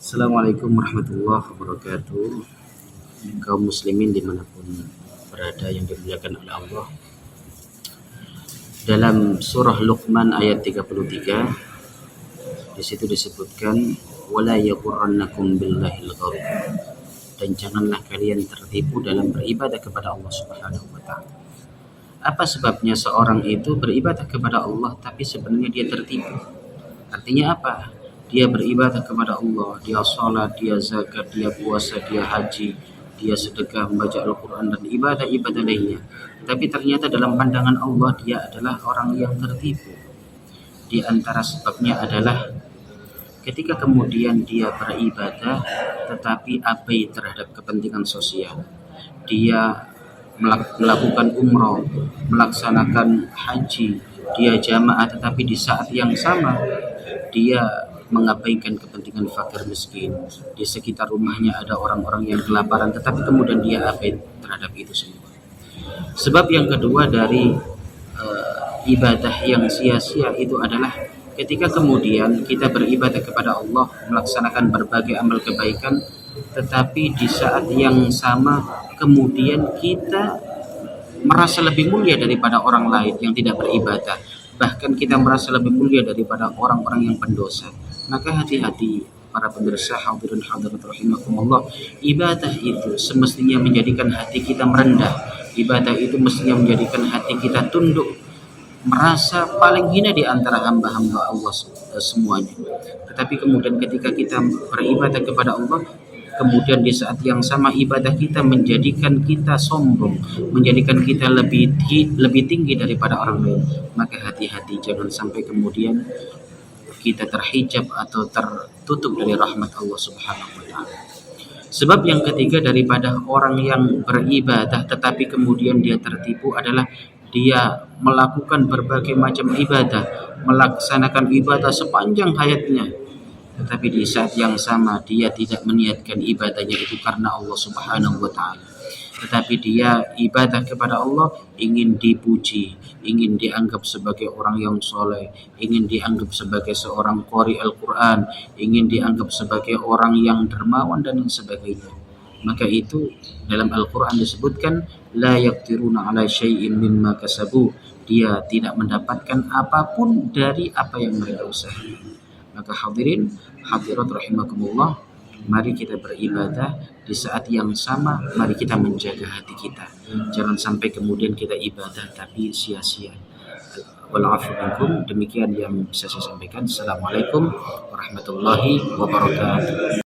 Assalamualaikum warahmatullahi wabarakatuh. Kaum muslimin dimanapun berada yang dimuliakan oleh Allah. Dalam surah Luqman ayat 33, di situ disebutkan wala yaghurrannakum billahil gharur. Dan janganlah kalian tertipu dalam beribadah kepada Allah Subhanahu wa taala. Apa sebabnya seorang itu beribadah kepada Allah tapi sebenarnya dia tertipu? Artinya apa? Dia beribadah kepada Allah, dia sholat, dia zakat, dia puasa, dia haji, dia sedekah, membaca Al-Quran dan ibadah-ibadah lainnya. Tapi ternyata dalam pandangan Allah dia adalah orang yang tertipu. Di antara sebabnya adalah ketika kemudian dia beribadah tetapi abai terhadap kepentingan sosial. Dia melakukan umroh, melaksanakan haji, dia jamaah, tetapi di saat yang sama dia mengabaikan kepentingan fakir miskin. Di sekitar rumahnya ada orang-orang yang kelaparan, tetapi kemudian dia abai terhadap itu semua. Sebab yang kedua dari ibadah yang sia-sia itu adalah ketika kemudian kita beribadah kepada Allah, melaksanakan berbagai amal kebaikan, tetapi di saat yang sama kemudian kita merasa lebih mulia daripada orang lain yang tidak beribadah. Bahkan kita merasa lebih mulia daripada orang-orang yang pendosa. Maka hati-hati para pemirsa hadirin hadirat rahimakumullah. Ibadah itu semestinya menjadikan hati kita merendah. Ibadah itu mestinya menjadikan hati kita tunduk, merasa paling hina di antara hamba-hamba Allah semuanya. Tetapi kemudian ketika kita beribadah kepada Allah, kemudian di saat yang sama ibadah kita menjadikan kita sombong, menjadikan kita lebih tinggi daripada orang lain, maka hati-hati jangan sampai kemudian kita terhijab atau tertutup dari rahmat Allah Subhanahu wa taala. Sebab yang ketiga daripada orang yang beribadah tetapi kemudian dia tertipu adalah dia melakukan berbagai macam ibadah, melaksanakan ibadah sepanjang hayatnya, tetapi di saat yang sama dia tidak meniatkan ibadahnya itu karena Allah Subhanahu wa taala. Tetapi dia ibadah kepada Allah ingin dipuji, ingin dianggap sebagai orang yang soleh, ingin dianggap sebagai seorang qari Al-Quran, ingin dianggap sebagai orang yang dermawan dan sebagainya. Maka itu dalam Al-Quran disebutkan la yaqtiruna ala syai'in mimma kasabu. Dia tidak mendapatkan apapun dari apa yang mereka usahakan. Maka hadirin hadirat rahimakumullah, mari kita beribadah di saat yang sama, mari kita menjaga hati kita. Jangan sampai kemudian kita ibadah tapi sia-sia. Wal-'afwu minkum. Demikian yang bisa saya sampaikan. Assalamualaikum warahmatullahi wabarakatuh.